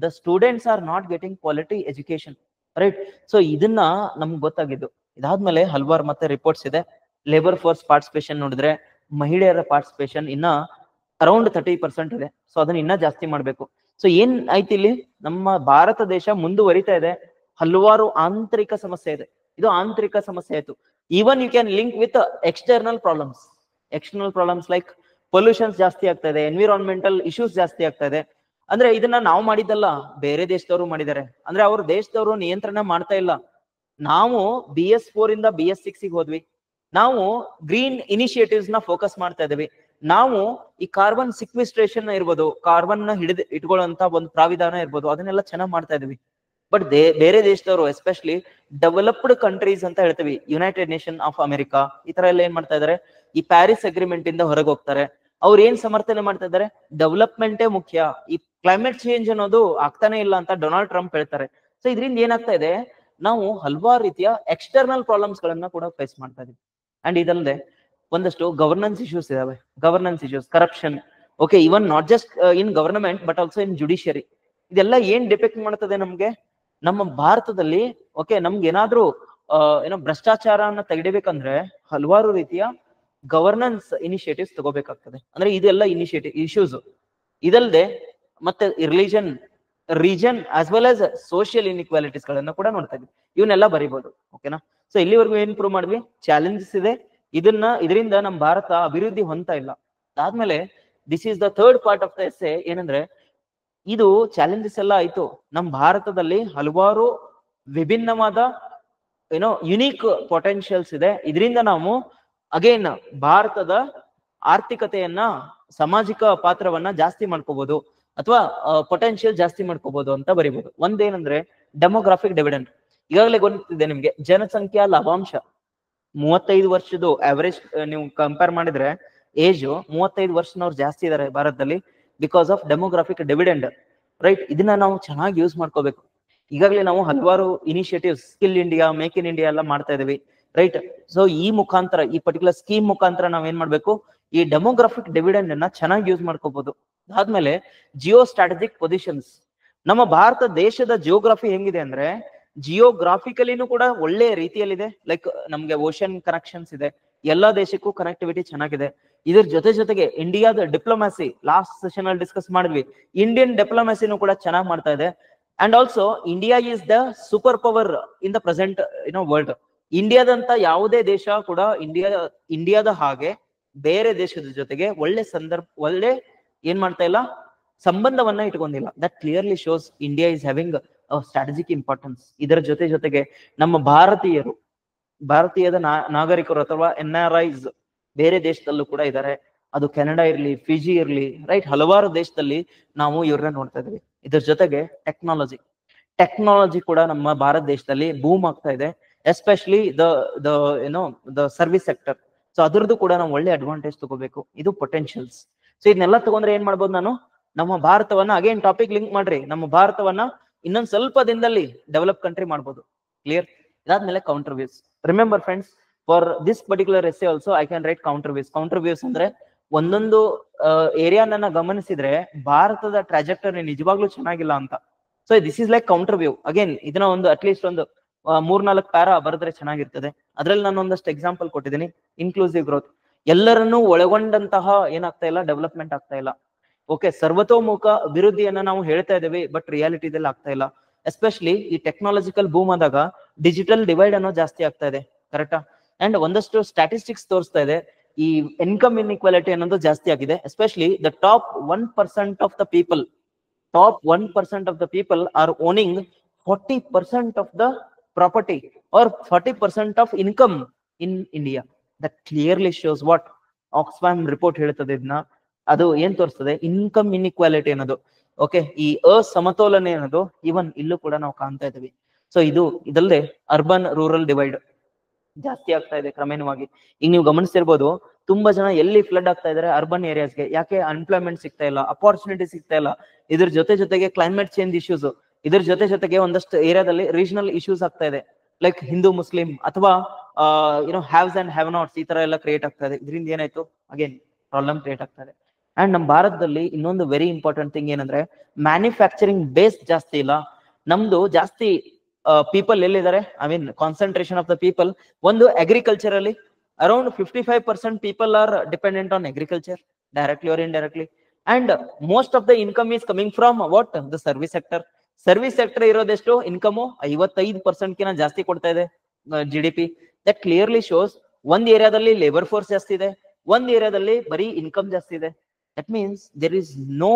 the students are not getting quality education. Right? So ಇದನ್ನ ನಮ್ಗೆ ಗೊತ್ತಾಗಿದ್ದು. ಇದಾದ್ಮೇಲೆ ಹಲವಾರು ಮತ್ತೆ ರಿಪೋರ್ಟ್ಸ್ ಇದೆ. ಲೇಬರ್ ಫೋರ್ಸ್ ಪಾರ್ಟಿಸಿಪೇಷನ್ ನೋಡಿದ್ರೆ ಮಹಿಳೆಯರ ಪಾರ್ಟಿಸಿಪೇಷನ್ ಇನ್ನ ಅರೌಂಡ್ 30% ಇದೆ. ಸೊ ಅದನ್ನ ಇನ್ನ ಜಾಸ್ತಿ ಮಾಡ್ಬೇಕು. ಸೊ ಏನ್ ಆಯ್ತು ಇಲ್ಲಿ? ನಮ್ಮ ಭಾರತ ದೇಶ ಮುಂದುವರಿತಾ ಇದೆ, ಹಲವಾರು ಆಂತರಿಕ ಸಮಸ್ಯೆ ಇದೆ. ಇದು ಆಂತರಿಕ ಸಮಸ್ಯೆ ಆಯ್ತು. Even you can link with external problems like pollutions ಜಾಸ್ತಿ ಆಗ್ತಾ ಇದೆ, ಎನ್ವಿರಾನ್ಮೆಂಟಲ್ ಇಶ್ಯೂಸ್ ಜಾಸ್ತಿ ಆಗ್ತಾ ಇದೆ. ಅಂದ್ರೆ ಇದನ್ನ ನಾವು ಮಾಡಿದ್ದಲ್ಲ, ಬೇರೆ ದೇಶದವರು ಮಾಡಿದ್ದಾರೆ. ಅಂದ್ರೆ ಅವ್ರ ದೇಶದವರು ನಿಯಂತ್ರಣ ಮಾಡ್ತಾ ಇಲ್ಲ. ನಾವು BS4 ಇಂದ BS6 ಹೋದ್ವಿ. ನಾವು ಗ್ರೀನ್ ಇನಿಷಿಯೇಟಿವ್ಸ್ ನ ಫೋಕಸ್ ಮಾಡ್ತಾ ಇದೀವಿ. ನಾವು ಈ ಕಾರ್ಬನ್ ಸಿಕ್ವಿಸ್ಟ್ರೇಷನ್ ಇರ್ಬೋದು, ಕಾರ್ಬನ್ ನ ಹಿಡಿದು ಇಟ್ಕೊಳ್ಳುವಂತ ಒಂದು ಪ್ರಾವಿಧಾನ ಇರ್ಬೋದು, ಅದನ್ನೆಲ್ಲ ಚೆನ್ನಾಗಿ ಮಾಡ್ತಾ ಇದೀವಿ. ಬಟ್ ಬೇರೆ ದೇಶದವರು, ಎಸ್ಪೆಷಲಿ ಡೆವಲಪ್ಡ್ ಕಂಟ್ರೀಸ್ ಅಂತ ಹೇಳ್ತೀವಿ, ಯುನೈಟೆಡ್ ನೇಷನ್ ಆಫ್ ಅಮೆರಿಕಾ, ಈ ತರ ಎಲ್ಲ ಏನ್ ಮಾಡ್ತಾ ಇದಾರೆ? ಈ ಪ್ಯಾರಿಸ್ ಅಗ್ರಿಮೆಂಟ್ ಇಂದ ಹೊರಗೆ ಹೋಗ್ತಾರೆ. ಅವ್ರು ಏನ್ ಸಮರ್ಥನೆ ಮಾಡ್ತಾ ಇದಾರೆ? ಡೆವಲಪ್ಮೆಂಟೇ ಮುಖ್ಯ, ಈ ಕ್ಲೈಮೇಟ್ ಚೇಂಜ್ ಅನ್ನೋದು ಆಗ್ತಾನೆ ಇಲ್ಲ ಅಂತ ಡೊನಾಲ್ಡ್ ಟ್ರಂಪ್ ಹೇಳ್ತಾರೆ. ಸೊ ಇದರಿಂದ ಏನಾಗ್ತಾ ಇದೆ? ನಾವು ಹಲವಾರು ರೀತಿಯ ಎಕ್ಸ್ಟರ್ನಲ್ ಪ್ರಾಬ್ಲಮ್ಸ್ ಗಳನ್ನ ಕೂಡ ಫೇಸ್ ಮಾಡ್ತಾ ಇದೀವಿ. ಅಂಡ್ ಇದಲ್ಲದೆ ಒಂದಷ್ಟು ಗವರ್ನೆನ್ಸ್ ಇಶ್ಯೂಸ್ ಇದಾವೆ. Corruption, okay, even not just in government but also in judiciary. ಇದೆಲ್ಲ ಏನ್ ಡಿಪೆಕ್ಟ್ ಮಾಡ್ತದೆ ನಮ್ಗೆ? ನಮ್ಮ ಭಾರತದಲ್ಲಿ ಓಕೆ, ನಮ್ಗೆ ಏನಾದ್ರೂ ಭ್ರಷ್ಟಾಚಾರನ ತೆಗಿಬೇಕಂದ್ರೆ ಹಲವಾರು ರೀತಿಯ ಗವರ್ನೆನ್ಸ್ ಇನಿಷಿಯೇಟಿವ್ಸ್ ತಗೋಬೇಕಾಗ್ತದೆ. ಅಂದ್ರೆ ಇದೆಲ್ಲ ಇಶ್ಯೂಸ್. ಇದಲ್ಲದೆ ಮತ್ತೆ region as well as social inequalities ಗಳನ್ನ ಕೂಡ ನೋಡ್ತಾ ಇದ್ವಿ. ಇವನ್ನೆಲ್ಲ ಬರೀಬಹುದು. ಓಕೆನಾ? ಸೊ ಇಲ್ಲಿವರೆಗೂ ಏನ್ ಪ್ರೂವ್ ಮಾಡಿದ್ವಿ? ಚಾಲೆಂಜಸ್ ಇದೆ, ಇದರಿಂದ ನಮ್ಮ ಭಾರತ ಅಭಿವೃದ್ಧಿ ಹೊಂದ್ತಾ ಇಲ್ಲ. ಅದಾದ್ಮೇಲೆ this is the third part of the essay. ಏನಂದ್ರೆ, ಇದು ಚಾಲೆಂಜಸ್ ಎಲ್ಲ ಆಯ್ತು, ನಮ್ಮ ಭಾರತದಲ್ಲಿ ಹಲವಾರು ವಿಭಿನ್ನವಾದ ಯುನೀಕ್ ಪೊಟೆನ್ಶಿಯಲ್ಸ್ ಇದೆ. ಇದರಿಂದ ನಾವು ಅಗೇನ್ ಭಾರತದ ಆರ್ಥಿಕತೆಯನ್ನ, ಸಾಮಾಜಿಕ ಪಾತ್ರವನ್ನ ಜಾಸ್ತಿ ಮಾಡ್ಕೋಬಹುದು ಅಥವಾ ಪೊಟೆನ್ಶಿಯಲ್ ಜಾಸ್ತಿ ಮಾಡ್ಕೋಬಹುದು ಅಂತ ಬರೀಬಹುದು. ಒಂದೇನಂದ್ರೆ ಡೆಮೋಗ್ರಾಫಿಕ್ ಡಿವಿಡೆಂಡ್. ಈಗಾಗಲೇ ಗೊತ್ತಿದೆ ನಿಮ್ಗೆ, ಜನಸಂಖ್ಯಾ ಲಾಭಾಂಶ 35 ವರ್ಷದ್ದು ಅವರೇಜ್ ನೀವು ಕಂಪೇರ್ ಮಾಡಿದ್ರೆ ಏಜ್ 35 ವರ್ಷನವ್ರು ಜಾಸ್ತಿ ಇದಾರೆ ಭಾರತದಲ್ಲಿ because of demographic dividend. Right? ಇದನ್ನ ನಾವು ಚೆನ್ನಾಗಿ ಯೂಸ್ ಮಾಡ್ಕೋಬೇಕು. ಈಗಾಗಲೇ ನಾವು ಹಲವಾರು initiatives, skill India, make in India ಎಲ್ಲ ಮಾಡ್ತಾ ಇದೀವಿ. ರೈಟ್? ಸೊ ಈ ಮುಖಾಂತರ, ಈ ಪರ್ಟಿಕ್ಯುಲರ್ ಸ್ಕೀಮ್ ಮುಖಾಂತರ ನಾವ್ ಏನ್ ಮಾಡ್ಬೇಕು? ಈ ಡೆಮೋಗ್ರಾಫಿಕ್ ಡಿವಿಡೆಂಡ್ ಅನ್ನ ಚೆನ್ನಾಗಿ ಯೂಸ್ ಮಾಡ್ಕೋಬಹುದು. ಅದಾದ್ಮೇಲೆ ಜಿಯೋ ಸ್ಟ್ರಾಟಜಿಕ್ ಪೊಸಿಷನ್ಸ್. ನಮ್ಮ ಭಾರತ ದೇಶದ ಜಿಯೋಗ್ರಫಿ ಹೆಂಗಿದೆ ಅಂದ್ರೆ, ಜಿಯೋಗ್ರಾಫಿಕಲಿನೂ ಕೂಡ ಒಳ್ಳೆ ರೀತಿಯಲ್ಲಿದೆ. ಲೈಕ್ ನಮ್ಗೆ ಓಷನ್ ಕನೆಕ್ಷನ್ಸ್ ಇದೆ, ಎಲ್ಲಾ ದೇಶಕ್ಕೂ ಕನೆಕ್ಟಿವಿಟಿ ಚೆನ್ನಾಗಿದೆ. ಇದ್ರ ಜೊತೆಗೆ ಇಂಡಿಯಾದ ಡಿಪ್ಲೊಮ್ಯಾಸಿ ಲಾಸ್ಟ್ ಸೆಷನ್ ಅಲ್ಲಿ ಡಿಸ್ಕಸ್ ಮಾಡಿದ್ವಿ, ಇಂಡಿಯನ್ ಡಿಪ್ಲೊಮ್ಯಾಸಿನೂ ಕೂಡ ಚೆನ್ನಾಗಿ ಮಾಡ್ತಾ ಇದೆ. And also India is the super power in the present world. ಇಂಡಿಯಾದಂತ ಯಾವುದೇ ದೇಶ ಕೂಡ ಇಂಡಿಯಾದ ಹಾಗೆ ಬೇರೆ ದೇಶದ ಜೊತೆಗೆ ಒಳ್ಳೆ ಏನ್ ಮಾಡ್ತಾ ಇಲ್ಲ, ಸಂಬಂಧವನ್ನ ಇಟ್ಕೊಂಡಿಲ್ಲ. That clearly shows India is having strategic importance. ಇದರ ಜೊತೆಗೆ ನಮ್ಮ ಭಾರತೀಯದ ನಾಗರಿಕರು ಅಥವಾ NRIs ಬೇರೆ ದೇಶದಲ್ಲೂ ಕೂಡ ಇದ್ದಾರೆ. ಅದು ಕೆನಡಾ ಇರ್ಲಿ, ಫಿಜಿ ಇರ್ಲಿ, ರೈಟ್, ಹಲವಾರು ದೇಶದಲ್ಲಿ ನಾವು ಇವ್ರನ್ನ ನೋಡ್ತಾ ಇದ್ದೀವಿ. ಇದ್ರ ಜೊತೆಗೆ ಟೆಕ್ನಾಲಜಿ ಕೂಡ ನಮ್ಮ ಭಾರತ ದೇಶದಲ್ಲಿ ಬೂಮ್ ಆಗ್ತಾ ಇದೆ, especially the service sector. So ಅದ್ರದ್ದು ಕೂಡ ನಾವು ಒಳ್ಳೆ ಅಡ್ವಾಂಟೇಜ್ ತಗೋಬೇಕು. ಇದು ಪೊಟೆನ್ಶಿಯಲ್ಸ್. ಸೊ ಇದನ್ನೆಲ್ಲ ತಗೊಂಡ್ರೆ ಏನ್ ಮಾಡ್ಬೋದು, ನಾನು ನಮ್ಮ ಭಾರತವನ್ನ ಅಗೇನ್ ಟಾಪಿಕ್ ಲಿಂಕ್ ಮಾಡ್ರಿ, ನಮ್ಮ ಭಾರತವನ್ನ ಇನ್ನೊಂದ್ ಸ್ವಲ್ಪ ದಿನದಲ್ಲಿ ಡೆವಲಪ್ ಕಂಟ್ರಿ ಮಾಡ್ಬೋದು. ಕ್ಲಿಯರ್? ಇದಾದ್ಮೇಲೆ counter views. Remember friends, for this particular essay also I can write counter views. Counter views ಅಂದ್ರೆ ಒಂದೊಂದು ಏರಿಯಾನ ಗಮನಿಸಿದ್ರೆ ಭಾರತದ ಟ್ರಾಜೆಕ್ಟರಿ ನಿಜವಾಗ್ಲೂ ಚೆನ್ನಾಗಿಲ್ಲ ಅಂತ. So this is like counter view. Again ಇದನ್ನ ಒಂದು ಅಟ್ಲೀಸ್ಟ್ ಒಂದು 3-4 ಪ್ಯಾರಾ ಬರೆದ್ರೆ ಚೆನ್ನಾಗಿರ್ತದೆ. ಅದ್ರಲ್ಲಿ ನಾನು ಒಂದಷ್ಟು ಎಕ್ಸಾಂಪಲ್ ಕೊಟ್ಟಿದ್ದೀನಿ. ಇನ್ಕ್ಲೂಸಿವ್ ಗ್ರೋತ್, ಎಲ್ಲರನ್ನೂ ಒಳಗೊಂಡಂತಹ ಏನಾಗ್ತಾ ಇಲ್ಲ, ಡೆವಲಪ್ಮೆಂಟ್ ಆಗ್ತಾ ಇಲ್ಲ. ಓಕೆ, ಸರ್ವತೋಮುಖ ಅಭಿವೃದ್ಧಿಯನ್ನ ನಾವು ಹೇಳ್ತಾ ಇದ್ದೇವೆ, ಬಟ್ ರಿಯಾಲಿಟಿದಲ್ಲಿ ಆಗ್ತಾ ಇಲ್ಲ. ಎಸ್ಪೆಷಲಿ ಈ ಟೆಕ್ನಾಲಜಿಕಲ್ ಬೂಮ್ ಆದಾಗ ಡಿಜಿಟಲ್ ಡಿವೈಡ್ ಅನ್ನೋ ಜಾಸ್ತಿ ಆಗ್ತಾ ಇದೆ, ಕರೆಕ್ಟಾ? ಅಂಡ್ ಒಂದಷ್ಟು ಸ್ಟಾಟಿಸ್ಟಿಕ್ಸ್ ತೋರಿಸ್ತಾ ಇದೆ, ಈ ಇನ್ಕಮ್ ಇನ್ಇಕ್ವಾಲಿಟಿ ಅನ್ನೋದು ಜಾಸ್ತಿ ಆಗಿದೆ. Especially the top 1% of the people are owning 40% of the property are 40% of income in India. That clearly shows what Oxfam report ಹೇಳ್ತದೆ. ಇದನ್ನ ಅದು ಏನ್ ತೋರಿಸ್ತದೆ, ಇನ್ಕಮ್ ಇನ್ಇಕ್ವಾಲಿಟಿ ಅನ್ನೋದು. ಓಕೆ, ಈ ಅಸಮತೋಲನೆ ಅನ್ನೋದು ಇವನ್ ಇಲ್ಲೂ ಕೂಡ ನಾವು ಕಾಣ್ತಾ ಇದ್ದೀವಿ. ಸೊ ಇದಲ್ಲದೆ ಅರ್ಬನ್ ರೂರಲ್ ಡಿವೈಡ್ ಜಾಸ್ತಿ ಆಗ್ತಾ ಇದೆ ಕ್ರಮೇಣವಾಗಿ. ಈಗ ನೀವು ಗಮನಿಸಿರ್ಬೋದು, ತುಂಬಾ ಜನ ಎಲ್ಲಿ ಫ್ಲಡ್ ಆಗ್ತಾ ಇದಾರೆ, ಅರ್ಬನ್ ಏರಿಯಾಸ್ಗೆ. ಯಾಕೆ? ಅನ್ಎಂಪ್ಲಾಯ್ಮೆಂಟ್ ಸಿಗ್ತಾ ಇಲ್ಲ, ಅಪಾರ್ಚುನಿಟಿ ಸಿಗ್ತಾ ಇಲ್ಲ. ಇದ್ರ ಜೊತೆಗೆ ಕ್ಲೈಮೇಟ್ ಚೇಂಜ್ ಇಶ್ಯೂಸ್, ಇದ್ರ ಜೊತೆಗೆ ಒಂದಷ್ಟು ಏರಿಯಾದಲ್ಲಿ ರೀಜನಲ್ ಇಶ್ಯೂಸ್ ಆಗ್ತಾ ಇದೆ, ಲೈಕ್ ಹಿಂದೂ ಮುಸ್ಲಿಂ ಅಥವಾ ಹ್ಯಾವ್ಸ್ ಅಂಡ್ ಹ್ಯಾವ್ ನಾಟ್ಸ್, ಈ ತರ ಎಲ್ಲ ಕ್ರಿಯೇಟ್ ಆಗ್ತಾ ಇದೆ. ಇದರಿಂದ ಏನಾಯ್ತು, ಅಗೇನ್ ಪ್ರಾಬ್ಲಮ್ ಕ್ರಿಯೇಟ್ ಆಗ್ತಾ ಇದೆ. ಅಂಡ್ ನಮ್ಮ ಭಾರತದಲ್ಲಿ ಇನ್ನೊಂದು ವೆರಿ ಇಂಪಾರ್ಟೆಂಟ್ ಥಿಂಗ್ ಏನಂದ್ರೆ, ಮ್ಯಾನುಫ್ಯಾಕ್ಚರಿಂಗ್ ಬೇಸ್ ಜಾಸ್ತಿ ಇಲ್ಲ. ನಮ್ದು ಜಾಸ್ತಿ ಪೀಪಲ್ ಎಲ್ಲಿದ್ದಾರೆ, I mean concentration of the people ಒಂದು ಅಗ್ರಿಕಲ್ಚರ್ ಅಲ್ಲಿ. Around 55% people are dependent on agriculture, directly or indirectly. And most of the income is coming from what, the service sector. Service sector ಇರೋದೆಷ್ಟು, ಇನ್ಕಮ್ 55% ಜಾಸ್ತಿ ಕೊಡ್ತಾ ಇದೆ GDP. ದಟ್ ಕ್ಲಿಯರ್ಲಿ ಶೋಸ್ ಒಂದ್ ಏರಿಯಾದಲ್ಲಿ ಲೇಬರ್ ಫೋರ್ಸ್ ಜಾಸ್ತಿ ಇದೆ, ಒಂದ್ ಏರಿಯಾದಲ್ಲಿ ಬರೀ ಇನ್ಕಮ್ ಜಾಸ್ತಿ ಇದೆ. That means there is no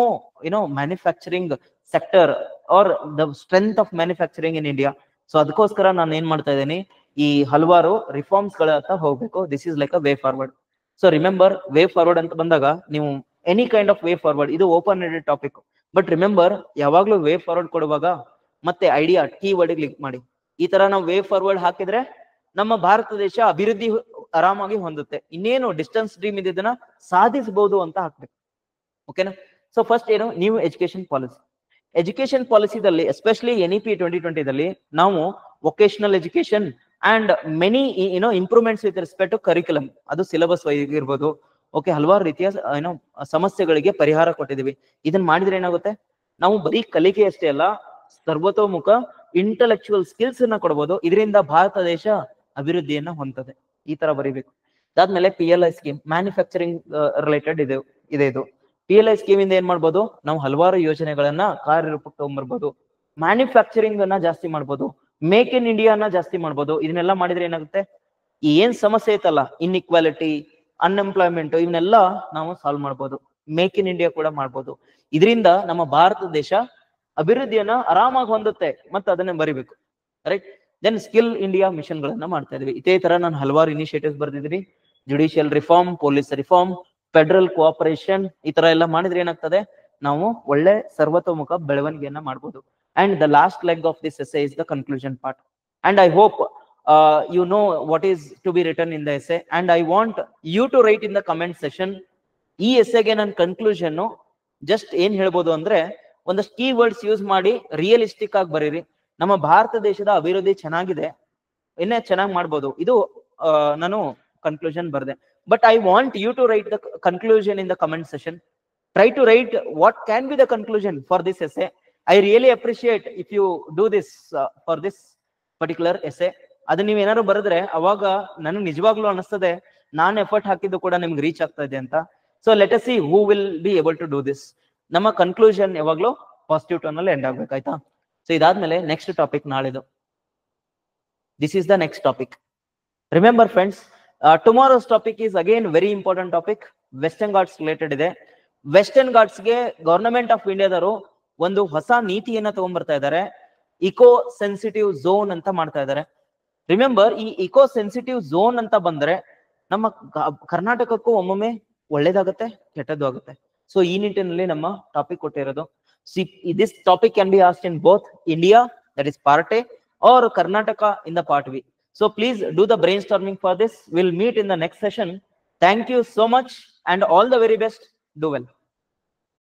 manufacturing sector or the strength of manufacturing in India. So ಅದಕ್ಕೋಸ್ಕರ ನಾನು ಏನ್ ಮಾಡ್ತಾ ಇದ್ದೀನಿ, ಈ ಹಲವಾರು ರಿಫಾರ್ಮ್ಸ್ ಗಳ ಹೋಗ್ಬೇಕು. This is like a way forward. So remember, way forward ಅಂತ ಬಂದಾಗ ನೀವು any kind of way forward, ಇದು open ended topic. But remember, ಯಾವಾಗ್ಲೂ ವೇ ಫಾರ್ವರ್ಡ್ ಕೊಡುವಾಗ ಮತ್ತೆ ಐಡಿಯಾ ಕೀ ವರ್ಡ್ ಲಿಂಕ್ ಮಾಡಿ. ಈ ತರ ನಾವು ವೇ ಫಾರ್ವರ್ಡ್ ಹಾಕಿದ್ರೆ ನಮ್ಮ ಭಾರತ ದೇಶ ಅಭಿವೃದ್ಧಿ ಆರಾಮಾಗಿ ಹೊಂದುತ್ತೆ. ಇನ್ನೇನು ಡಿಸ್ಟೆನ್ಸ್ ಡ್ರೀಮ್ ಇದನ್ನ ಸಾಧಿಸಬಹುದು ಅಂತ ಹಾಕ್ಬೇಕು. ಓಕೆನಾ? ಸೊ ಫಸ್ಟ್ ಏನು, ನ್ಯೂ ಎಜುಕೇಶನ್ ಪಾಲಿಸಿದಲ್ಲಿ ಎಸ್ಪೆಷಲಿ NEP 2020 ನಾವು vocational education and many improvements with respect to curriculum, ಅದು ಸಿಲೆಬಸ್ ವೈಸ್ ಇರ್ಬೋದು. ಓಕೆ, ಹಲವಾರು ರೀತಿಯ ಸಮಸ್ಯೆಗಳಿಗೆ ಪರಿಹಾರ ಕೊಟ್ಟಿದ್ದೀವಿ. ಇದನ್ನ ಮಾಡಿದ್ರೆ ಏನಾಗುತ್ತೆ, ನಾವು ಬರೀ ಕಲಿಕೆ ಅಷ್ಟೇ ಅಲ್ಲ, ಸರ್ವತೋಮುಖ ಇಂಟೆಲೆಕ್ಚುಯಲ್ ಸ್ಕಿಲ್ಸ್ ಅನ್ನ ಕೊಡಬಹುದು. ಇದರಿಂದ ಭಾರತ ದೇಶ ಅಭಿವೃದ್ಧಿಯನ್ನ ಹೊಂದದೆ. ಈ ತರ ಬರೀಬೇಕು. ಅದಾದ್ಮೇಲೆ PLI ಸ್ಕೀಮ್, ಮ್ಯಾನುಫ್ಯಾಕ್ಚರಿಂಗ್ ರಿಲೇಟೆಡ್ ಇದೆ. ಇದು PLI ಸ್ಕೀಮ್ ಇಂದ ಏನ್ ಮಾಡ್ಬೋದು, ನಾವು ಹಲವಾರು ಯೋಜನೆಗಳನ್ನ ಕಾರ್ಯರೂಪಕ್ಕೆ ತಗೊಂಡ್ಬರ್ಬೋದು. ಮ್ಯಾನುಫ್ಯಾಕ್ಚರಿಂಗ್ ಅನ್ನ ಜಾಸ್ತಿ ಮಾಡ್ಬೋದು, ಮೇಕ್ ಇನ್ ಇಂಡಿಯಾನ ಜಾಸ್ತಿ ಮಾಡ್ಬೋದು. ಇದನ್ನೆಲ್ಲ ಮಾಡಿದ್ರೆ ಏನಾಗುತ್ತೆ, ಏನ್ ಸಮಸ್ಯೆ ಐತಲ್ಲ, ಇನ್ಇಕ್ವಾಲಿಟಿ, ಅನ್ಎಂಪ್ಲಾಯ್ಮೆಂಟ್, ಇವನ್ನೆಲ್ಲ ನಾವು ಸಾಲ್ವ್ ಮಾಡ್ಬೋದು. ಮೇಕ್ ಇನ್ ಇಂಡಿಯಾ ಕೂಡ ಮಾಡ್ಬೋದು. ಇದರಿಂದ ನಮ್ಮ ಭಾರತ ದೇಶ ಅಭಿವೃದ್ಧಿಯನ್ನ ಆರಾಮಾಗಿ ಹೊಂದುತ್ತೆ. ಮತ್ತೆ ಅದನ್ನೇ ಬರಿಬೇಕು, right? Then skill India mission ಗಳನ್ನ ಮಾಡ್ತಾ ಇದೀವಿ. ಇದೇ ತರ ನಾನು ಹಲವಾರು ಇನಿಷಿಯೇಟಿವ್ಸ್ ಬರ್ದಿದ್ದೀನಿ. Judicial reform, police reform, federal cooperation, ಈ ತರ ಎಲ್ಲ ಮಾಡಿದ್ರೆ ಏನಾಗ್ತದೆ, ನಾವು ಒಳ್ಳೆ ಸರ್ವತೋಮುಖ ಬೆಳವಣಿಗೆಯನ್ನ ಮಾಡ್ಬೋದು. And the last leg of this essay is the conclusion part. And I hope you know what is to be written in the essay, and I want you to write in the comment section. ಈ ಎಸ್ಸೆಗೆ ನನ್ನ ಕನ್ಕ್ಲೂಷನ್ ಜಸ್ಟ್ ಏನ್ ಹೇಳ್ಬೋದು ಅಂದ್ರೆ, ಒಂದಷ್ಟು ಕೀ ವರ್ಡ್ಸ್ ಯೂಸ್ ಮಾಡಿ ರಿಯಲಿಸ್ಟಿಕ್ ಆಗಿ ಬರೀರಿ. ನಮ್ಮ ಭಾರತ ದೇಶದ ಅಭಿವೃದ್ಧಿ ಚೆನ್ನಾಗಿದೆ, ಇನ್ನೇ ಚೆನ್ನಾಗಿ ಮಾಡ್ಬೋದು. ಇದು ನಾನು ಕನ್ಕ್ಲೂಷನ್ ಬರ್ದೆ. But I want you to write the conclusion in the comment session. Try to write what can be the conclusion for this essay. I really appreciate if you do this for this particular essay. ಅದು ನೀವ್ ಏನಾದ್ರು ಬರೆದ್ರೆ ಅವಾಗ ನನಗೆ ನಿಜವಾಗ್ಲೂ ಅನಿಸ್ತದೆ ನಾನು ಎಫರ್ಟ್ ಹಾಕಿದ್ದು ಕೂಡ ನಿಮ್ಗೆ ರೀಚ್ ಆಗ್ತಾ ಇದೆ ಅಂತ. So let us see who will be able to do this. ನಮ್ಮ ಕನ್ಕ್ಲೂಷನ್ ಯಾವಾಗ್ಲೂ ಪಾಸಿಟಿವ್ ಟೋನ್ ಅಲ್ಲಿ ಎಂಡ್ ಆಗ್ಬೇಕಾಯ್ತಾ. ಸೊ ಇದಾದ್ಮೇಲೆ ನೆಕ್ಸ್ಟ್ ಟಾಪಿಕ್ ನಾಳೆದು. This is the next topic. Remember friends, tomorrow's topic is again very important topic. Western Ghats related ಇದೆ. ವೆಸ್ಟರ್ನ್ ಘಾಟ್ಸ್ಗೆ ಗವರ್ನಮೆಂಟ್ ಆಫ್ ಇಂಡಿಯಾದವರು ಒಂದು ಹೊಸ ನೀತಿಯನ್ನ ತಗೊಂಡ್ಬರ್ತಾ ಇದ್ದಾರೆ. ಇಕೋ ಸೆನ್ಸಿಟಿವ್ ಝೋನ್ ಅಂತ ಮಾಡ್ತಾ ಇದ್ದಾರೆ. ರಿಮೆಂಬರ್, ಈ ಇಕೋ ಸೆನ್ಸಿಟಿವ್ ಝೋನ್ ಅಂತ ಬಂದ್ರೆ ನಮ್ಮ ಕರ್ನಾಟಕಕ್ಕೂ ಒಮ್ಮೊಮ್ಮೆ ಒಳ್ಳೇದಾಗುತ್ತೆ, ಕೆಟ್ಟದ್ದು ಆಗುತ್ತೆ. ಸೊ ಈ ನಿಟ್ಟಿನಲ್ಲಿ ನಮ್ಮ ಟಾಪಿಕ್ ಕೊಟ್ಟಿರೋದು. This topic can be asked in both India, that is part A, or Karnataka in the part B. So please do the brainstorming for this. We'll meet in the next session. Thank you so much and all the very best. Do well.